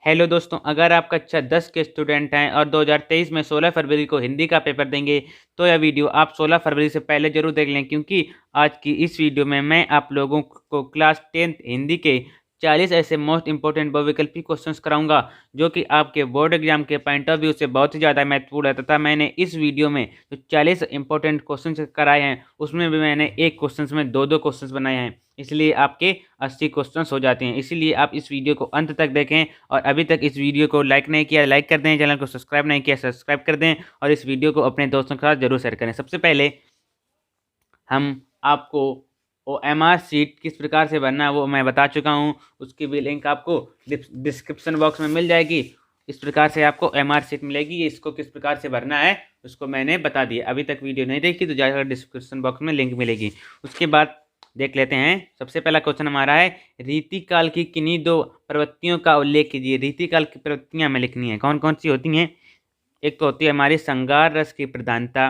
Hello दोस्तों, अगर आप कक्षा 10 के स्टूडेंट हैं और 2023 में 16 फरवरी को हिंदी का पेपर देंगे तो यह वीडियो आप 16 फरवरी से पहले जरूर देख लें, क्योंकि आज की इस वीडियो में मैं आप लोगों को क्लास 10 हिंदी के 40 ऐसे मोस्ट इंपॉर्टेंट बहुविकल्पी क्वेश्चंस कराऊंगा जो कि आपके बोर्ड एग्जाम के पॉइंट ऑफ व्यू से बहुत ही ज़्यादा महत्वपूर्ण है। तथा मैंने इस वीडियो में जो 40 इंपॉर्टेंट क्वेश्चंस कराए हैं उसमें भी मैंने एक क्वेश्चंस में दो दो क्वेश्चंस बनाए हैं, इसलिए आपके 80 क्वेश्चंस हो जाते हैं। इसीलिए आप इस वीडियो को अंत तक देखें और अभी तक इस वीडियो को लाइक नहीं किया लाइक कर दें, चैनल को सब्सक्राइब नहीं किया सब्सक्राइब कर दें और इस वीडियो को अपने दोस्तों के साथ जरूर शेयर करें। सबसे पहले हम आपको OMR शीट किस प्रकार से भरना है वो मैं बता चुका हूँ, उसकी भी लिंक आपको डिस्क्रिप्शन बॉक्स में मिल जाएगी। इस प्रकार से आपको OMR शीट मिलेगी, इसको किस प्रकार से भरना है उसको मैंने बता दिया। अभी तक वीडियो नहीं देखी तो जाकर डिस्क्रिप्शन बॉक्स में लिंक मिलेगी। उसके बाद देख लेते हैं। सबसे पहला क्वेश्चन हमारा है, रीतिकाल की किन्हीं दो प्रवृत्तियों का उल्लेख कीजिए। रीतिकाल की प्रवृत्तियां हमें लिखनी है, कौन कौन सी होती हैं। एक तो होती है हमारी श्रृंगार रस की प्रधानता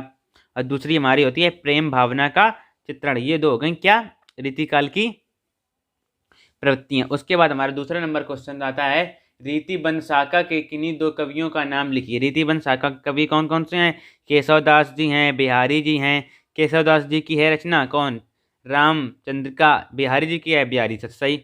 और दूसरी हमारी होती है प्रेम भावना का चित्रण। ये दो हो गई क्या, रीतिकाल की प्रवृत्तियां। उसके बाद हमारा दूसरा नंबर क्वेश्चन आता है, रीतिबंध शाखा के किन्हीं दो कवियों का नाम लिखिए। रीतिबंध शाखा के कवि कौन कौन से हैं। केशवदास जी हैं, बिहारी जी हैं। केशवदास जी की है रचना कौन, रामचंद्र का। बिहारी जी की है बिहारी सही।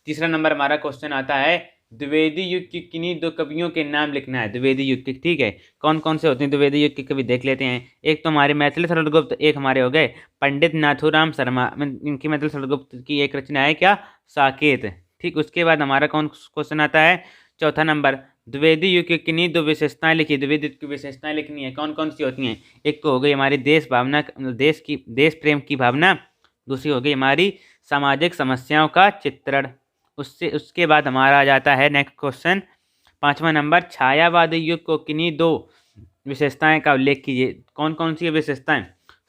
तीसरा नंबर हमारा क्वेश्चन आता है, द्विवेदी युग के किन्हीं दो कवियों के नाम लिखना है। द्विवेदी युग के, ठीक है, कौन कौन से होते हैं द्विवेदी युग के कवि देख लेते हैं। एक तो हमारे मैथिली शरद गुप्त, एक हमारे हो गए पंडित नाथूराम शर्मा। इनकी मैथिली शरद गुप्त की एक रचना है क्या, साकेत। ठीक, उसके बाद हमारा कौन क्वेश्चन आता है, चौथा नंबर, द्विवेदी युग की किन्हीं दो विशेषताएं लिखिए। द्विवेदी युग की विशेषताएं लिखनी है, कौन कौन सी होती हैं। एक तो हो गई हमारी देश भावना, देश प्रेम की भावना। दूसरी हो गई हमारी सामाजिक समस्याओं का चित्रण। उसके बाद हमारा आ जाता है नेक्स्ट क्वेश्चन, पांचवा नंबर, छायावादी युग को किन्हीं दो विशेषताएं का उल्लेख कीजिए। कौन कौन सी विशेषताएं,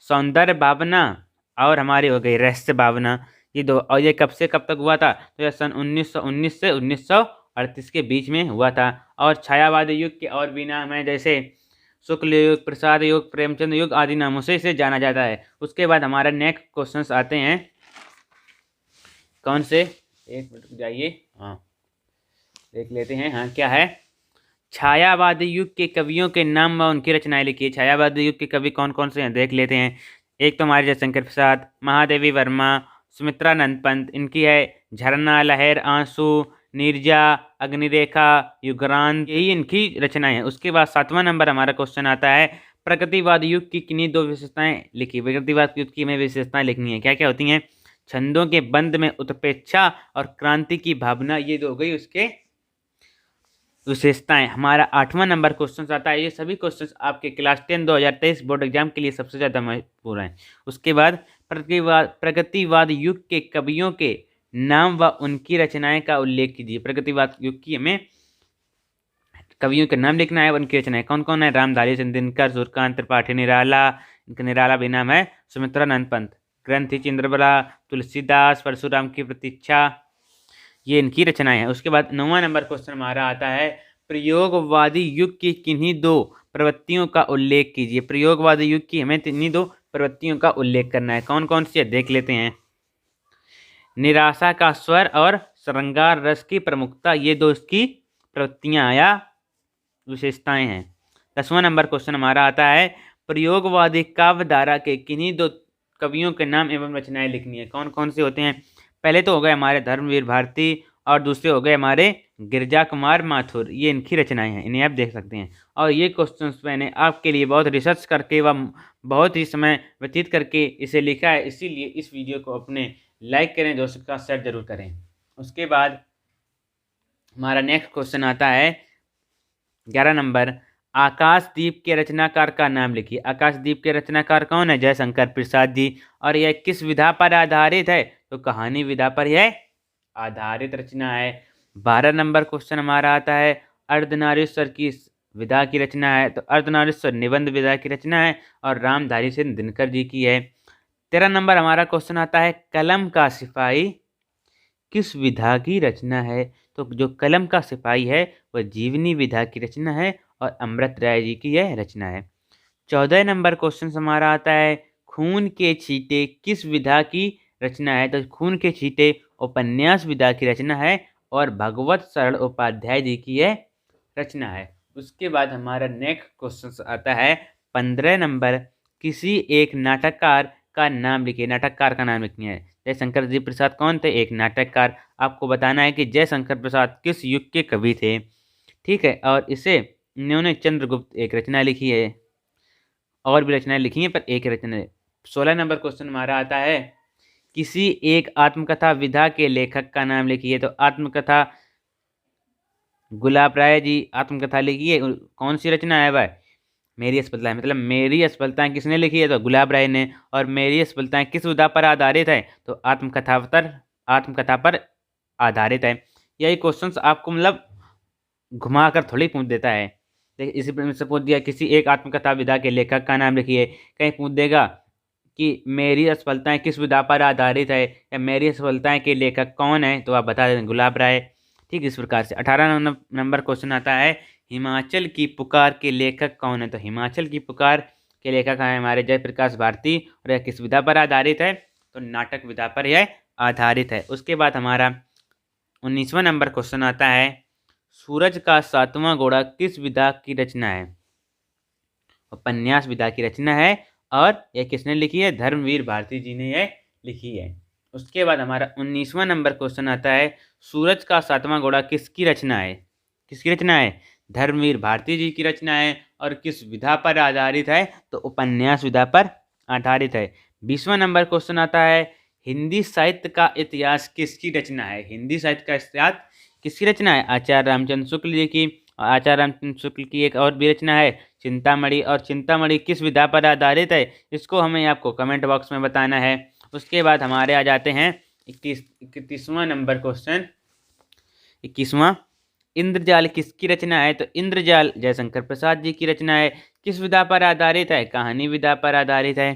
सौंदर्य भावना और हमारी हो गई रहस्य भावना। ये दो, और ये कब से कब तक हुआ था, तो यह सन 1919 से 1938 के बीच में हुआ था। और छायावादी युग के और भी नाम है, जैसे शुक्ल युग, प्रसाद युग, प्रेमचंद युग आदि नामों से इसे जाना जाता है। उसके बाद हमारा नेक्स्ट क्वेश्चन आते हैं, कौन से, एक मिनट जाइए, हाँ देख लेते हैं। हाँ क्या है, छायावादी युग के कवियों के नाम व उनकी रचनाएं लिखिए। छायावादी युग के कवि कौन कौन से हैं देख लेते हैं। एक तो हमारे जयशंकर प्रसाद, महादेवी वर्मा, सुमित्रानंद पंत। इनकी है झरना, लहर, आंसू, नीरजा, अग्निरेखा, युगरान, यही इनकी रचनाएं हैं। उसके बाद सातवां नंबर हमारा क्वेश्चन आता है, प्रगतिवाद युग की किन्हीं दो विशेषताएं लिखिए। प्रगतिवाद युग की हमें विशेषताएं लिखनी है, क्या क्या होती हैं। छंदों के बंध में उत्प्रेक्षा और क्रांति की भावना, ये दो हो गई उसके विशेषताएं। हमारा आठवां नंबर क्वेश्चन आता है, ये सभी क्वेश्चंस आपके क्लास 10 2023 बोर्ड एग्जाम के लिए सबसे ज़्यादा महत्वपूर्ण हैं। उसके बाद प्रगतिवाद युग के कवियों के नाम व उनकी रचनाएं का उल्लेख कीजिए। प्रगतिवाद युग की हमें कवियों के नाम लिखना है, उनकी रचनाएं कौन कौन है। रामधारी सिंह दिनकर, सूर्यकांत त्रिपाठी निराला, इनका निराला भी नाम है, सुमित्रानंद पंत, ग्रंथि चिंद्रबला, तुलसीदास, परशुराम की प्रतीक्षा, ये इनकी रचनाएं हैं। उसके बाद 9वां नंबर क्वेश्चन हमारा आता है, प्रयोगवादी युग की किन्हीं दो प्रवृत्तियों का उल्लेख कीजिए। प्रयोगवादी युग की हमें किन्हीं दो प्रवृत्तियों का उल्लेख करना है, कौन कौन सी है देख लेते हैं। निराशा का स्वर और श्रृंगार रस की प्रमुखता, ये दो इसकी प्रवृत्तियां या विशेषताएं हैं। 10वां नंबर क्वेश्चन हमारा आता है, प्रयोगवादी काव्य धारा के किन्हीं दो कवियों के नाम एवं रचनाएं लिखनी है, कौन कौन से होते हैं। पहले तो हो गए हमारे धर्मवीर भारती और दूसरे हो गए हमारे गिरजा कुमार माथुर, ये इनकी रचनाएं हैं, इन्हें आप देख सकते हैं। और ये क्वेश्चंस मैंने आपके लिए बहुत रिसर्च करके व बहुत ही समय व्यतीत करके इसे लिखा है, इसीलिए इस वीडियो को अपने लाइक करें, दोस्तों का शेयर जरूर करें। उसके बाद हमारा नेक्स्ट क्वेश्चन आता है 11 नंबर, आकाशदीप के रचनाकार का नाम लिखिए। आकाशदीप के रचनाकार कौन है, जयशंकर प्रसाद जी। और यह किस विधा पर आधारित है, तो कहानी विधा पर यह आधारित रचना है। 12 नंबर क्वेश्चन हमारा आता है, अर्धनारीश्वर की विधा की रचना है, तो अर्धनारीश्वर निबंध विधा की रचना है और रामधारी सिंह दिनकर जी की है। 13 नंबर हमारा क्वेश्चन आता है, कलम का सिपाही किस विधा की रचना है, तो जो कलम का सिपाही है वह जीवनी विधा की रचना है और अमृत राय जी की यह रचना है। 14 नंबर क्वेश्चन हमारा आता है, खून के छींटे किस विधा की रचना है, तो खून के छींटे उपन्यास विधा की रचना है और भगवत शरण उपाध्याय जी की यह रचना है। उसके बाद हमारा नेक्स्ट क्वेश्चन आता है 15 नंबर, किसी एक नाटककार का नाम लिखिए। नाटककार का नाम लिखिए। जयशंकर जी प्रसाद कौन थे? एक नाटककार। आपको बताना है कि जयशंकर प्रसाद किस युग के कवि थे। ठीक है, और इन्होंने चंद्रगुप्त एक रचना लिखी है, और भी रचनाएं लिखी हैं पर एक रचना। 16 नंबर क्वेश्चन हमारा आता है, किसी एक आत्मकथा विधा के लेखक का नाम लिखिए। तो आत्मकथा गुलाब राय जी आत्मकथा लिखी है। कौन सी रचना है वह? मेरी असफलताएं। मतलब मेरी असफलताएं किसने लिखी है? तो गुलाब राय ने। और मेरी असफलताएं किस विधा पर आधारित है? तो आत्मकथा पर आधारित है। यही क्वेश्चंस आपको मतलब घुमा कर थोड़ी पूछ देता है। देखिए, इसी पर से पूछ दिया किसी एक आत्मकथा विधा के लेखक का नाम लिखिए। कहीं पूछ देगा कि मेरी असफलताएं किस विधा पर आधारित है, या मेरी असफलताएं के लेखक कौन है, तो आप बता दें गुलाब राय। ठीक, इस प्रकार से 18 नंबर क्वेश्चन आता है, हिमाचल की पुकार के लेखक कौन है? तो हिमाचल की पुकार के लेखक हैं हमारे जयप्रकाश भारती। और यह किस विधा पर आधारित है? तो नाटक विधा पर यह आधारित है। उसके बाद हमारा 19वां नंबर क्वेश्चन आता है, सूरज का सातवां घोड़ा किस विधा की रचना है? उपन्यास विधा की रचना है। और यह किसने लिखी है? धर्मवीर भारती जी ने यह लिखी है। उसके बाद हमारा 19वां नंबर क्वेश्चन आता है, सूरज का सातवां घोड़ा किसकी रचना है? किसकी रचना है? धर्मवीर भारती जी की रचना है। और किस विधा पर आधारित है? तो उपन्यास विधा पर आधारित है। 20वां नंबर क्वेश्चन आता है, हिंदी साहित्य का इतिहास किसकी रचना है? हिंदी साहित्य का इतिहास किसकी रचना है? आचार्य रामचंद्र शुक्ल जी की। आचार्य रामचंद्र शुक्ल की एक और भी रचना है चिंतामणि। और चिंतामणि किस विधा पर आधारित है? इसको हमें आपको कमेंट बॉक्स में बताना है। उसके बाद हमारे आ जाते हैं 21वां नंबर क्वेश्चन। 21वां, इंद्रजाल किसकी रचना है? तो इंद्रजाल जयशंकर प्रसाद जी की रचना है। किस विधा पर आधारित है? कहानी विधा पर आधारित है।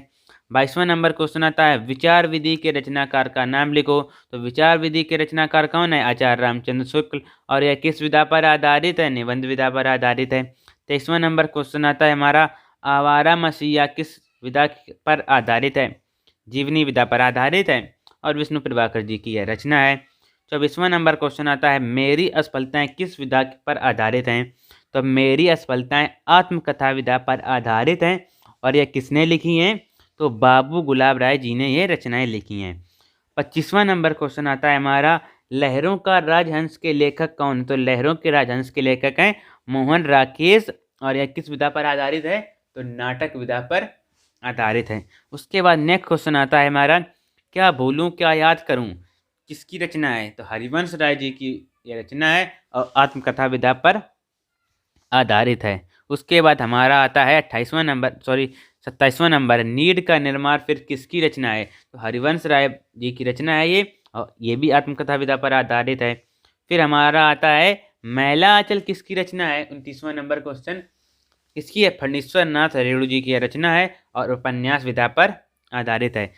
22वां नंबर क्वेश्चन आता है, विचार विधि के रचनाकार का नाम लिखो। तो विचार विधि के रचनाकार कौन है? आचार्य रामचंद्र शुक्ल। और यह किस विधा पर आधारित है? निबंध विधा पर आधारित है। 23वां नंबर क्वेश्चन आता है हमारा, आवारा मसीहा किस विधा पर आधारित है? जीवनी विधा पर आधारित है। और विष्णु प्रभाकर जी की यह रचना है। 24वां नंबर क्वेश्चन आता है, मेरी असफलताएं किस विधा पर आधारित हैं? तो मेरी असफलताएं आत्मकथा विधा पर आधारित हैं। और यह किसने लिखी हैं? तो बाबू गुलाब राय जी ने ये रचनाएं लिखी हैं। 25वां नंबर क्वेश्चन आता है हमारा, लहरों का राजहंस के लेखक कौन? तो लहरों के राजहंस के लेखक हैं मोहन राकेश। और यह किस विधा पर आधारित है? तो नाटक विधा पर आधारित है। उसके बाद नेक्स्ट क्वेश्चन आता है हमारा, क्या भूलूं क्या याद करूं किसकी रचना है? तो हरिवंश राय जी की यह रचना है और आत्मकथा विधा पर आधारित है। उसके बाद हमारा आता है 27वां नंबर, नीड का निर्माण फिर किसकी रचना है? तो हरिवंश राय जी की रचना है ये, और ये भी आत्मकथा विधा पर आधारित है। फिर हमारा आता है, मैला आंचल किसकी रचना है? 29वां नंबर क्वेश्चन किसकी है? फणीश्वर नाथ रेणु जी की रचना है और उपन्यास विधा पर आधारित है।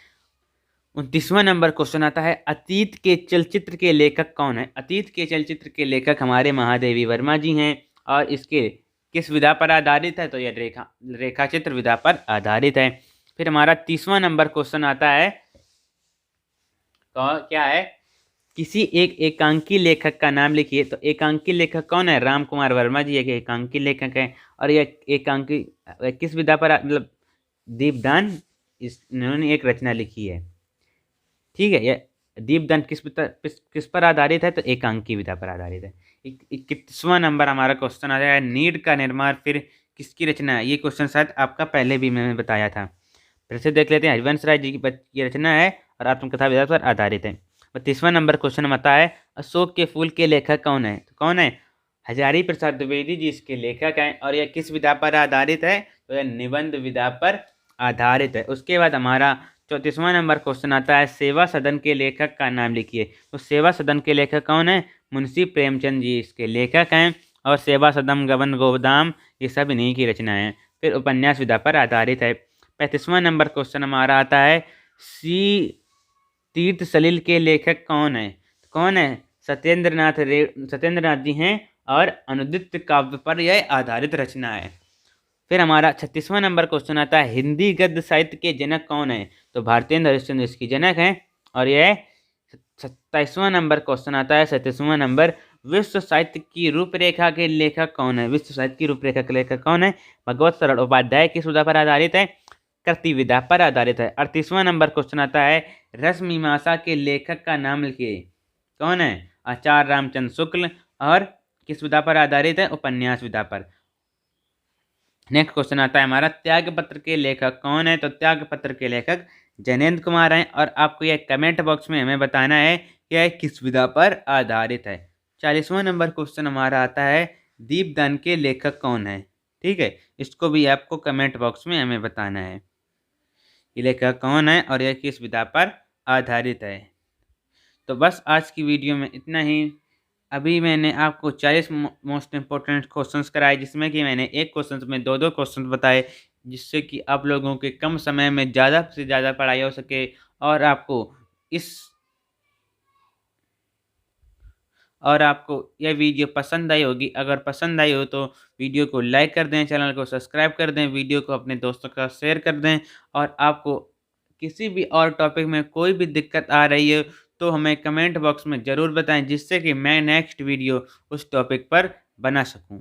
29वां नंबर क्वेश्चन आता है, अतीत के चलचित्र के लेखक कौन है? अतीत के चलचित्र के लेखक हमारे महादेवी वर्मा जी हैं। और इसके किस विधा पर आधारित है? तो यह रेखा चित्र विधा पर आधारित है। फिर हमारा 30वां नंबर क्वेश्चन आता है, तो क्या है? किसी एक एकांकी लेखक का नाम लिखिए। तो एकांकी लेखक कौन है? राम कुमार वर्मा जी एक एकांकी लेखक है। और यह एकांकी किस विधा पर मतलब दीपदान इन्होंने एक रचना लिखी है। ठीक है, यह दीपदान किस पर आधारित है? तो एकांकी विधा पर आधारित है। 21वां नंबर हमारा क्वेश्चन आ जाएगा, नीड का निर्माण फिर किसकी रचना है? ये क्वेश्चन शायद आपका पहले भी मैंने बताया था। फिर से देख लेते हैं, हरिवंश राय जी की रचना है और आत्मकथा विधा पर आधारित है। 32वां नंबर क्वेश्चन आता है, अशोक के फूल के लेखक कौन है? तो कौन है? हजारी प्रसाद द्विवेदी जी इसके लेखक हैं। और यह किस विधा पर आधारित है? तो यह निबंध विधा पर आधारित है। उसके बाद हमारा 34वां नंबर क्वेश्चन आता है, सेवा सदन के लेखक का नाम लिखिए। तो सेवा सदन के लेखक कौन है? मुंशी प्रेमचंद जी इसके लेखक हैं। और सेवा सदन, गबन गोदाम, ये सब इन्हीं की रचनाएं हैं। फिर उपन्यास विधा पर आधारित है। 35वां नंबर क्वेश्चन हमारा आता है, सी तीर्थ सलिल के लेखक कौन है? कौन है? सत्येंद्रनाथ जी हैं। और अनुदित काव्य पर यह आधारित रचना है। फिर हमारा 36वां नंबर क्वेश्चन आता है, हिंदी गद्य साहित्य के जनक कौन है? तो भारतेंद्र हरिश्चंद्र इसकी जनक हैं। और यह 27वां नंबर क्वेश्चन आता है 37वां नंबर, विश्व साहित्य की रूपरेखा के लेखक कौन है? विश्व साहित्य की रूपरेखा के लेखक कौन है? भगवत सरल उपाध्याय किस विधा पर आधारित है? कृति विधा पर आधारित है। 38वां नंबर क्वेश्चन आता है, रस मीमांसा के लेखक का नाम लिखिए। कौन है? आचार्य रामचंद्र शुक्ल। और किस विधा पर आधारित है? उपन्यास विधा पर। नेक्स्ट क्वेश्चन आता है हमारा, त्याग पत्र के लेखक कौन है? तो त्याग पत्र के लेखक जैनेन्द्र कुमार हैं। और आपको यह कमेंट बॉक्स में हमें बताना है कि यह किस विधा पर आधारित है। 40वां नंबर क्वेश्चन हमारा आता है, दीपदान के लेखक कौन है? ठीक है, इसको भी आपको कमेंट बॉक्स में हमें बताना है, ये लेखक कौन है और यह किस विधा पर आधारित है। तो बस आज की वीडियो में इतना ही। अभी मैंने आपको 40 मोस्ट इंपॉर्टेंट क्वेश्चंस कराए, जिसमें कि मैंने एक क्वेश्चन में दो क्वेश्चन बताए, जिससे कि आप लोगों के कम समय में ज़्यादा से ज़्यादा पढ़ाई हो सके। और आपको यह वीडियो पसंद आई होगी। अगर पसंद आई हो तो वीडियो को लाइक कर दें, चैनल को सब्सक्राइब कर दें, वीडियो को अपने दोस्तों के साथ शेयर कर दें। और आपको किसी भी और टॉपिक में कोई भी दिक्कत आ रही है तो हमें कमेंट बॉक्स में ज़रूर बताएं, जिससे कि मैं नेक्स्ट वीडियो उस टॉपिक पर बना सकूं।